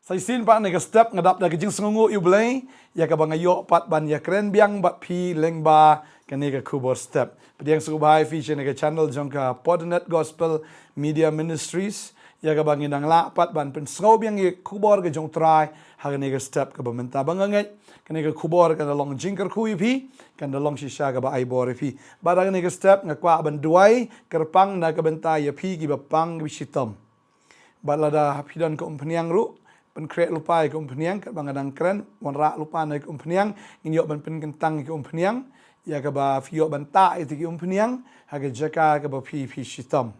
Saisin pak nega step ngadap dah kejing sengungu iblay ya ka bangayo pat ban ya keren biang bat pi lengba kanega khubor step. Pdiang subhai feature nega channel jongka Potternet Gospel Media Ministries ya ka bangin ang la pat ban pen sngau biang ye khubor ke jong try ha nega step ka bamenta bangangai kanega khubor ka long Jingpynkhiah pi kan long shisha ka ba ai bor pi barang nega step ngakwa ban duai kerpang na ka benta ya pi ki bapang bisitom. Balada hapidan ko Pdiang ru pen krek lupa ke Pdiang kat bangadang keren wanra lupa na ke Pdiang inyo ban pen kentang ke Pdiang ya ka ba fio ban ta itu ke Pdiang ha ke jaka ka ba pi shitam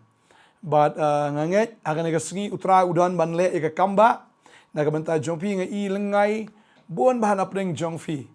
but nganget akan ke sengi utra udan ban le ke kamba na ka banta jongpi ngai lengai bon bahan apreng jongfi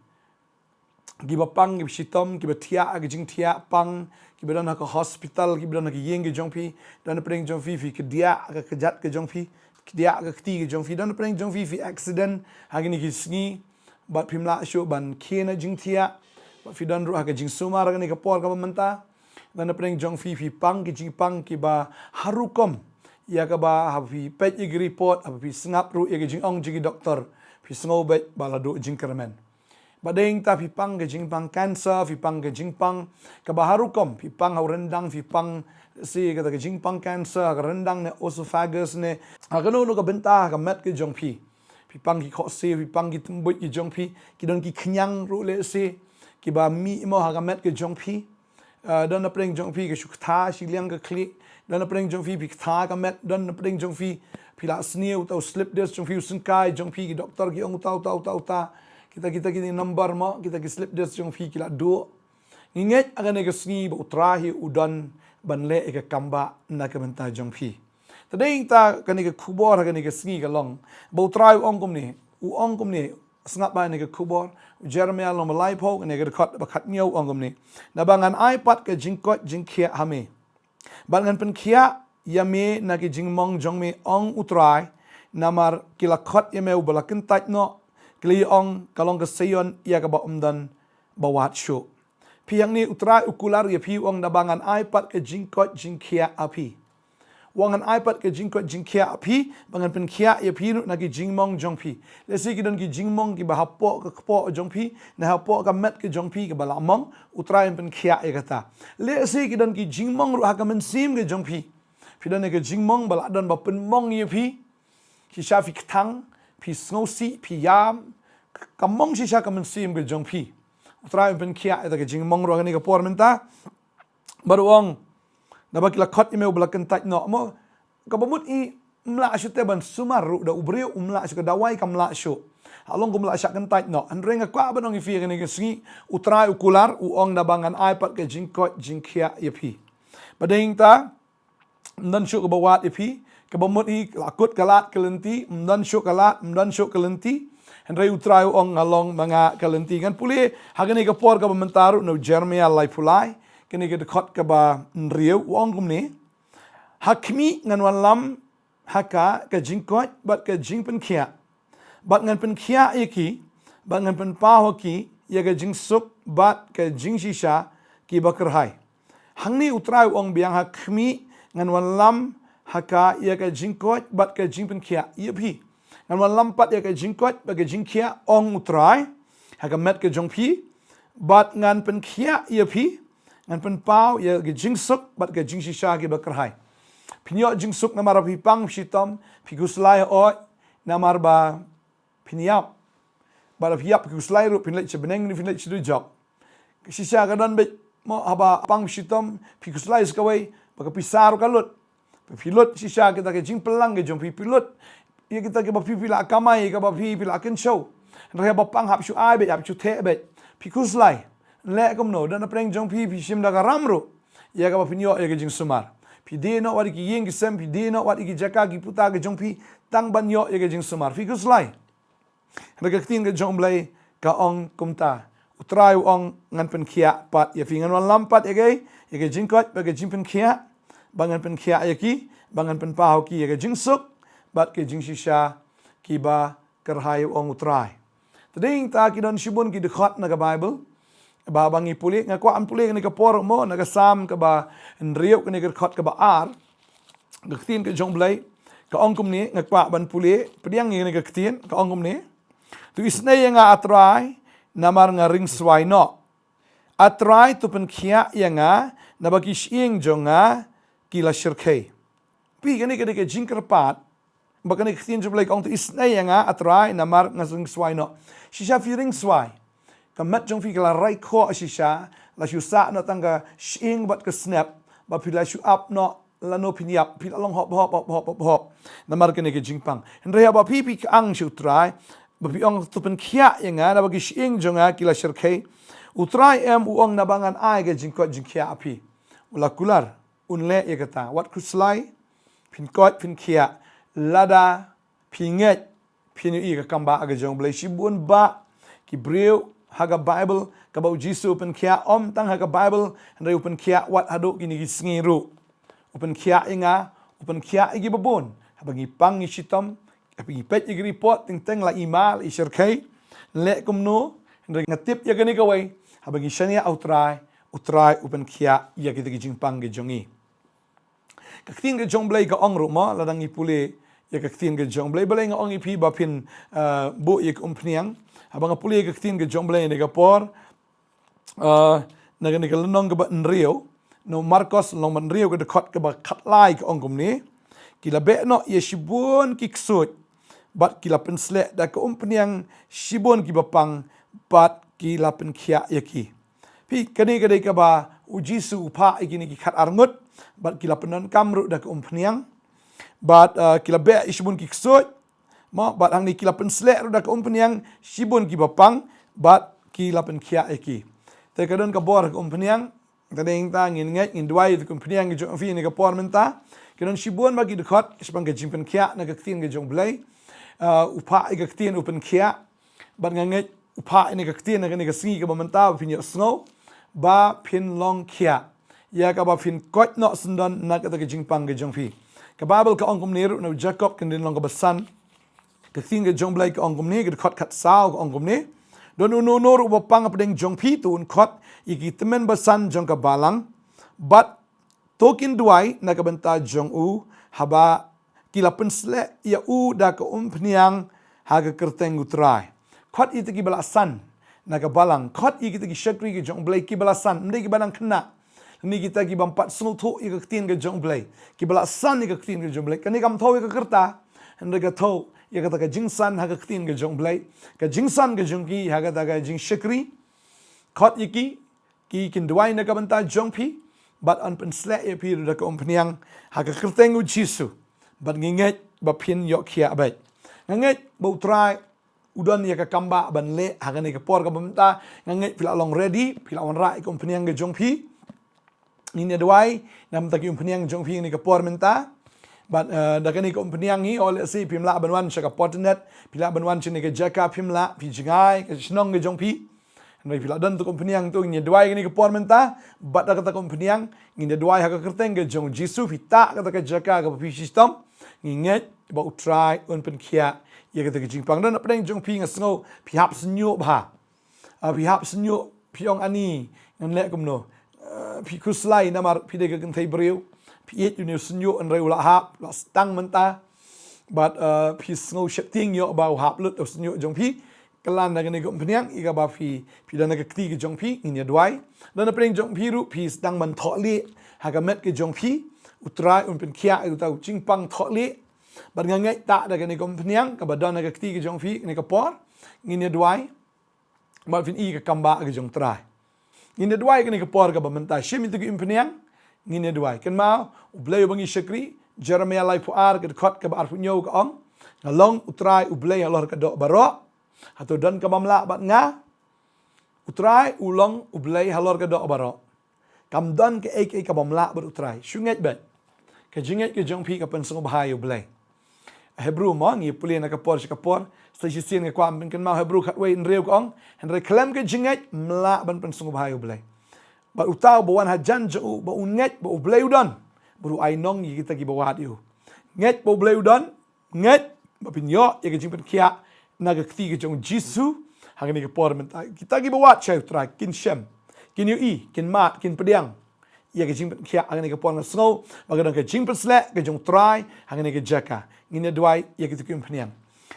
giba pang giba shitam giba tia ke jing tia pang giba dan ke hospital giba dan ke yeng ke jongpi dan apreng jongfi fi ke dia ke kejat ke jongfi dia ke ketiga jong fi dan pernah jong fi accident hari ni kisni bat pimla show ban kena jing tia bat fi dan ruh ke jing sumar ni ke por ka menta dan pernah jong fi pang ke jing pang ki ba harukom ya ka ba ha fi pet ig report ha fi snap ru ya ke jing ong jing doktor fi sngo bet balado jing kermen badeng ta fi pang ke jing pang cancer fi pang ke jing pang ka ba harukom fi pang ha rendang fi pang si kata ke jingpang cancer ke rendang ne esophagus ne agano no ka benta ka met ke jongpi pang ki khose pang ki tumbut ki jongpi ki don ki knyang ru le se ki ba mi mo ha ka met ke jongpi don na preng jongpi ke shukta Shillong ke kli don na preng jongpi pi tha ka met don na preng jongpi pi la sniu tau slip disc jongpi usun kai jongpi ki doktor ki ong tau kita ki number mo kita ki slip disc jongpi ki la do inget agane ke sni ba utrahi udan ban le ke kamba na ke benta jongpi tadeng ta kani ke khubor kani ke sngi ka long bo trai ong kum ni snap ba ni ke khubor Jeremiah lo malai pho ni ke khat ba khat nyau ong kum ni na bangan ipad ke Jingpynkhiah hame bangan pen khia yame na ke jingmong jongme ong utrai namar kila khat yame ubalakin tat no kli ong kalong ke sayon ya ka ba umdan bawat show Piyang ni utrai ukular ya pi wong nabangan ipad ke Jingpynkhiah api. Wangan ipad ke Jingpynkhiah api bangan pen khia ya pi na ki jingmong jongpi. Lesi ki don ki jingmong ki bahapo ke kepo jongpi na hapo ka met ke jongpi ke balamong utrai pen khia ya kata. Lesi ki don ki jingmong ru hakamen sim ke jongpi. Pi don ke jingmong bala don ba pen mong ya pi. Ki sha fi ktang, pi sngosi, pi yam, kamong si sha kamen sim ke jongpi. Utrai Jingpynkhiah itu ke jingmong ro ni ke por menta baru ong na bakila khot ime ublakan tat no mo ka bamut i mla shute ban sumaru da ubriu umla shka dawai kam la shu along kum la shakan tat no andrenga kwa banong ifi ni ke singi utrai ukular u ong na bangan ipad ke Jingpynkhiah yapi badeng ta dan shu ke bawat yapi ke bamut i lakut kalat kelenti dan shu kelenti Henry utrai ong along mga kalentingan puli hagani ka por ka bamentaru no Jeremiah lai pulai kini ka dekot ka ba nriu ong kumni hakmi ngan walam haka ka jingkot bat ka Jingpynkhiah bat ngan Pnkhiah iki bat ngan pen pahoki ya ka jingsuk bat ka jingshisha ki bakrhai hangni utrai ong biang hakmi ngan walam haka ya ka jingkot bat ka Jingpynkhiah yepi Ngan lampat ya ke Jingkot bagi Jingpynkhiah ong utrai haka met ke jongpi bat ngan Pnkhiah ya pi ngan pen pau ya ke jingsuk bat ke jingshisha ke bakrhai pinyo jingsuk namar pi pang shitam pi guslai o namar ba pinyap ba piap guslai ru pinlek sebeneng ni pinlek sidu job shisha kadan be mo haba pang shitam pi guslai skawai ba pisar kalut pilot shisha kita ke jingpelang ke jongpi pilot ia kita ke bapi pila kamai ke bapi pila ken show reh bapang hap shu ai be hap shu the be pikus lai le kom no dan apreng jong pi sim da ramro ia ke bapi nyo ia ke jing sumar pi de no wadi ki yeng ki sem pi de no wadi ki jaka ki puta ke jong pi tang ban yo ia ke jing sumar pikus lai rega tin ke jong blai ka ong kumta utrai ong ngan Pnkhiah pat ia fingan wan lampat ia ke jingkot ba ke Jingpynkhiah bangan Pnkhiah ia ki bangan pen pau ki ia ke jingsuk bat ke jingshisha ki ba kerhai ong utrai tading ta ki don shibun ki dekhat na ka Bible ba bangi puli ngakwa am puli ni ka por mo na ka sam ka ba nriu ni ka khat ka ba ar gaktin ke jong blai ka ong kum ni ngakwa ban pule pdiang ni ka ktien ka ong kum ni tu isnei nga atrai namar nga ring swai no atrai tu pen khia nga na bagi sieng jonga kila shirkei pi gani ka jingkerpat bakani ktien jublai ka ong tu isnei nga atrai namar nga ring swai no shisha fi ring swai kamat jong fi kala rai kho shisha la shu sa no tanga sieng bat ka snap ba pila shu up no lano pinyap pila long hop namar kene ke jingpang hendra ba pi ang shu try ba pi ong tupen khia yenga na bagi shing jonga kila shirkei utrai uong nabangan ai ke jingkot jingkhia api ula kular unle ye kata wat kuslai pin kot pin khia lada pinget pinu i ka kamba aga jong blai shibun ba ki breu haga bible ka ba jisu pen khia tang haga bible hendra pen khia wat hadu kini ki sngiru Open kia inga, open kia igi babon. Habangi pang isitom, habangi pet igi report, ting la imal, isirkay, le kumno, hendra ngatip ya gani kaway, habangi shania utray, open kia, ya kita Jingpang ke jongi. Kaktin ke jong blay ka ong ruma, ladang ipuli, ya kaktin ke jong blay, balay nga ong ipi bapin bu ik Pdiang, habang apuli kaktin ke jong blay ni kapor, naga lenong ke ba nrio, no Marcos long man rio ke dekot ke ba khat lai ke ong kum ni kila be no ye shibun ki ksut bat kila pensle da ke Pdiang shibun ki bapang bat kila pen khia yaki pi kani ke ke ba ujisu upha igini ki khat arngut bat kila penon kamru da ke Pdiang bat kila be shibun ki ksut ma bat hang ni kila pensle da ke Pdiang shibun ki bapang bat kila pen khia yaki te kadon ka bor ke Pdiang tadeng ta ngin duai tu Pdiang ke jong fi ni ka por menta kenon shibun bagi dekot sepang ke Jingpynkhiah na ka tin ke jong blai upa ke tin Pdiang ban nget upa ni ka tin na ka singi ke menta pin yo snow ba pin Nongkhryiem ya ka ba pin kot no sundon na ka ke Jingpang ke jong fi ka bible ka ongkum ni no Jacob ken din long ka basan ka tin ke jong blai ka ongkum ni ke kot kat sao ka ongkum ni don no ru ba pang pedeng jong pi tu un kot iki temen basan jong ka balang but tokin duai na ka benta jong u haba kila pensle ya u da ka Pdiang ha ka kerteng utrai kot itu ki balasan na ka balang kot iki ki shakri ki jong blai ki balasan ndai ki balang kena ni kita ki bampat sung thu i ka tin ke jong blai ki balasan i ka tin ke jong blai kani kam tho ka kerta ndai ka tho ya kata ka jingsan ha ka tin ke jong blai ka jingsan ke jong ki ha kata ka jing shakri kot iki ki kin duai na ka benta jong pi but on pensle e pi da ka Pdiang ha ka kerteng u jisu but nginget ba pin yo khia bai nginget bo try udon ya ka kamba ban le ha ka ni ka por ka benta nginget pila long ready pila on rai ka Pdiang ke jong pi ni duai nam ta ki Pdiang jong pi ni ka por menta but da ka ni ka Pdiang ni all si pimla ban wan ka Potternet pila ban wan ni ka jaka pimla pi jingai ka Shillong ke jong pi Nai pila dan tu Pdiang tu ni duai ni ke por menta bat da kata Pdiang ni duai ha ka kerteng ke jong jisu pita kata ka jaka ka pi system nginget ba utrai Pdiang ya kata ke Jingpang dan pedeng jong pi ngasngo pi hap senyu ba pi hap senyu pi ong ani ngan le kumno pi kuslai namar pi de ka kentai breu pi et uni senyu an reu la hap la stang menta bat pi sngo shepting yo ba hap lut senyu jong pi kelan na gani Pdiang ika ba pi dan na kti ke jong pi ni duai dan na pedeng jong pi ru pi stang man tholi ha ka met ke jong pi utrai Pdiang u tau Jingpang tholi ban ngai ta da gani Pdiang ka ba dan na kti ke jong pi ni ka por ni duai ba fin i ka kamba ke jong trai ni duai gani ka por ka ba menta shim tu ke Pdiang ni duai ken ma u blai bangi shakri Jeremiah lai puar ke khot ka ba ar punyo ka ong ngalong utrai u blai alor ka do baro atau dan ka mamla bat nga utrai ulong ublai halor ka do baro kam dan ke ek ka mamla bat utrai shunget bet ka jinget ke jong pi ka pensong bahai ublai Hebrew mo ngi puli na ka por sta jisin ke kwam ken ma Hebrew khat wei nreu kong hen re klem ke jinget mla ban pensong bahai ublai ba utau bawan hajan jo ba unget ba ublai udan buru ai nong kita ki bawat yu nget ba ublai udan nget ba pinyo ya ke Jingpynkhiah naga kti ke jong jisu hangni ke por menta kita gi bawat chai tra kin shem kin yu kin mat kin Pdiang ya ke Jingpynkhiah angane ke pon snow bagadang ke Jingpyslek ke jong try angane ke jaka ngine dwai ya ke tukim phniang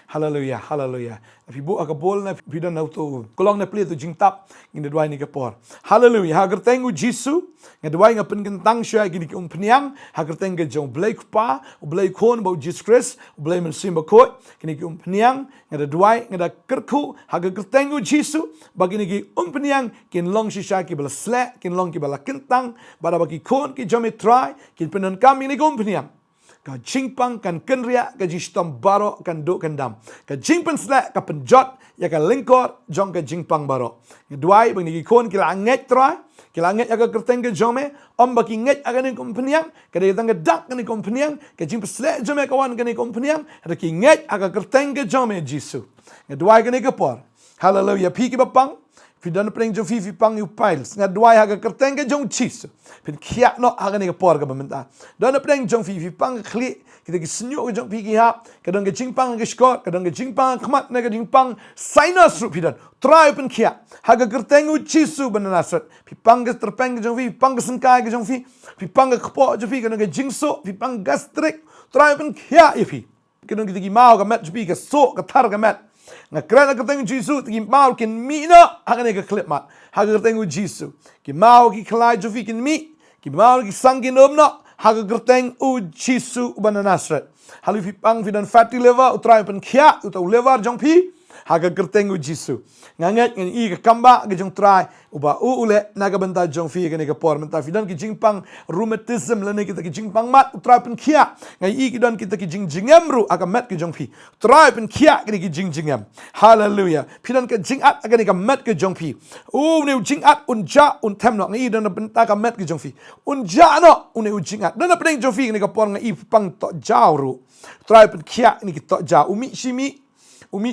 hallelujah hallelujah api bu akabol na pidan na to kolong na play to jingtap ngine dwai ni ke por hallelujah hagar tengu jisu ngadwai ngapen kentang sya gini ke phniang hagar teng ke jong blai pa blai khon bo Jesus Christ blai men simba ko kini ke phniang ngadwai ngada kerku hagar tengu jisu bagi ni ke phniang kin long shisha ki bala slek kin long ki bala kentang bara bagi khon ki jome try kin penon kami ni ke phniang ka jingpang kan kenria ka jistom baro kan do kan dam ka jingpen slek ka penjot ya ka lingkor jong ka jingpang baro ngedwai bang ni kon kila nget tra kila nget ya ka kerteng ke jome om baki nget aga ni kompeniang ka de tang dak ni kompeniang ka jingpen slek jome kawan ka ni kompeniang ada ki nget aga kerteng ke jome jisu ngedwai ka ni ke por hallelujah pi ki bapang Fidan preng jong fi pang yu piles ngadwai haga kerteng ke jong cheese pin kiak no haga ni ke por ka bamenta dan preng jong fi pang kli kita ki senyo ke jong pi ki hap kadang ke jingpang ke skot kadang ke jingpang khmat na ke jingpang sinus ru fidan try pin kiak haga kerteng u cheese banasat pi pang ke terpeng ke jong fi pang ke sengkai ke jong fi pang ke kpo jong fi kadang ke jingso fi pang gastric try pin kiak ifi kadang kita ki mau ka mat jpi ke so ka tar ka mat nga krena kerteng Jisu ki mau kin mi na hagane ka clip mat haga kerteng Jisu ki mau ki klai jofi kin mi ki mau ki sang kin na haga kerteng Jisu bana Nasret halu fi pang fi dan fatty liver utrai pen khia utau liver jong pi haga kerteng Jisu nganget ngan i ka kamba ke jong try uba ule naga benta jong fi ke ne ka por menta fi dan ki jingpang rheumatism lane kita ki jingpang mat utrai pen khia ngai i ki dan kita ki jingjingem ru aga mat ke jong fi try pen khia ke ki jingjingem hallelujah fi dan ka jingat aga ne ka mat ke jong fi ne jingat unja un them no ngai dan benta ka mat ke jong fi unja no une jingat dan pen jong fi ke ne ka por ngai pang to jaw ru try pen khia ni ki to jaw umi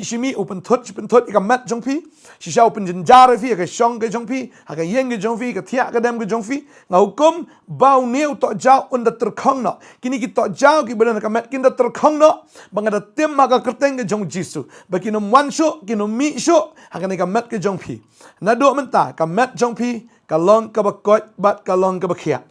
shimi open touch ka mat jong pi shisha open jinjar fi ka shong ka jong pi ha ka yeng ka jong fi ka thia ka dem ka jong fi nga hukum bau neu to jaw unda terkhong no kini ki to jaw ki bana ka mat kin da terkhong no banga da tem ma ka kerteng ka jong jisu ba kino wan sho kino mi sho ha ka ne ka mat ka jong pi na do menta ka mat jong pi ka long ka ba kot bat ka long ka ba khia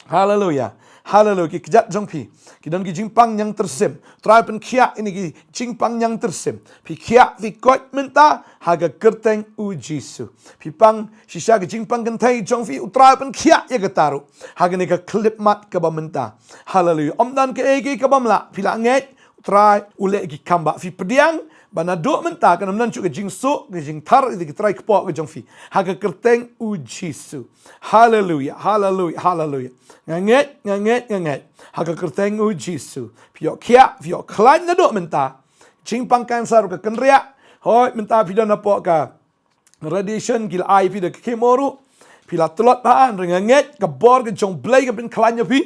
hallelujah hallelujah ki kejat jong pi ki don ki jingpang yang tersim try pen khia ini ki jingpang yang tersim pi khia fi kot menta haga kerteng u jisu pi pang shisha ki jingpang kan thai jong fi utrai pen khia ya ka taru haga ni ka clip mat ka ba menta hallelujah om dan ke ege ka bam la pi la nget try ule ki kamba fi Pdiang bana do menta kan nan chu ke jing so ke jing thar ki try kpo ke jong fi haga kerteng u jisu hallelujah hallelujah hallelujah nganget haga kerteng u jisu pio kia pio klain na do menta jingpang kan saru ka kenria hoi menta pi dan apo ka radiation gil ai pi de kemoru pila telot paan nganget ka bor ke jong blai ka bin klain pi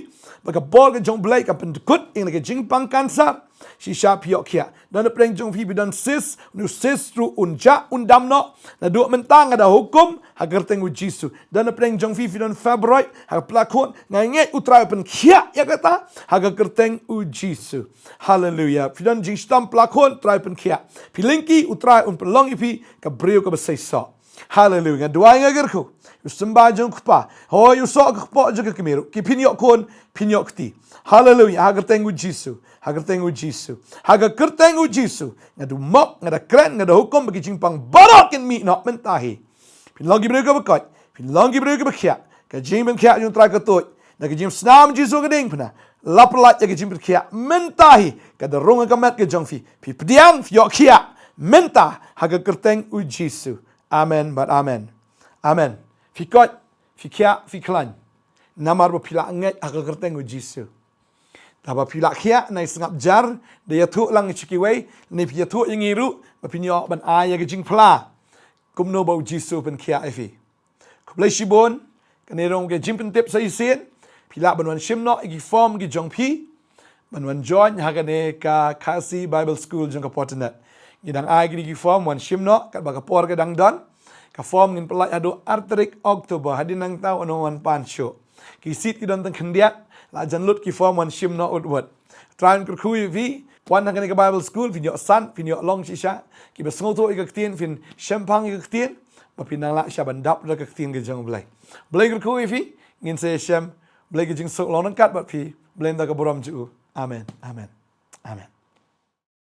ba ka bor ke jong blai ka bin kut ing ke jingpang kan sar shisha pio kia dan preng jong fi bidan sis nu sis tru unja undam no na do mentang ada hukum hagar tengu jisu dan preng jong fi bidan february ha plakon nganget utrai pen kia ya kata hagar kerteng u jisu hallelujah bidan jing stam plakon trai pen kia pilinki utrai un pelong ipi ka brio ka besaiso hallelujah dua ngagerku sembah jong kpa ho yu so kpa jong kemiru ki pinyok kon pinyok ti hallelujah hagar tengu jisu hagar tengu jisu hagar kertengu jisu ngadu mok ngada kren ngada hukum bagi jingpang barakin mi nok mentahi pin longi bro ka bakot pin longi bro ka bakhya ka Jingpynkhiah yung try ka toy na ka jim snam jisu ka ding pna laplat ya ka Jingpynkhiah mentahi ka darung ka mat ka jongfi pi Pdiang fi yokhia menta hagar kerteng u jisu amen but amen amen fi kot fi khia fi klan namar ba pila nget hagar kerteng u jisu Taba pila khia nai sengap jar de yatu lang chikiwei ni pi yatu ingiru ba pinyo ban aya ge jingpla kumno bau jisu pen khia ifi kublai shibon kanerong ge jimpen tip sai sen pila banwan shimno igi form gi jongpi banwan join hagane ka kasi bible school jong ka Potternet gidang ai gi form wan shimno ka ba ka por ga dang don ka form ngin pelai ado arterik Oktober hadinang tau ono wan pansho ki sit ki don tang khendiat la jan lut ki form wan shim no utwat tran kur khui vi wan hang ka bible school fin yo san fin yo long shisha ki ba sngo to ik tien fin shempang ik tien ba pinang la sha bandap la ka tien ge jong blai kur khui vi ngin se shem blai ke jing sok long nang kat bat phi blame da ka boram chu amen amen amen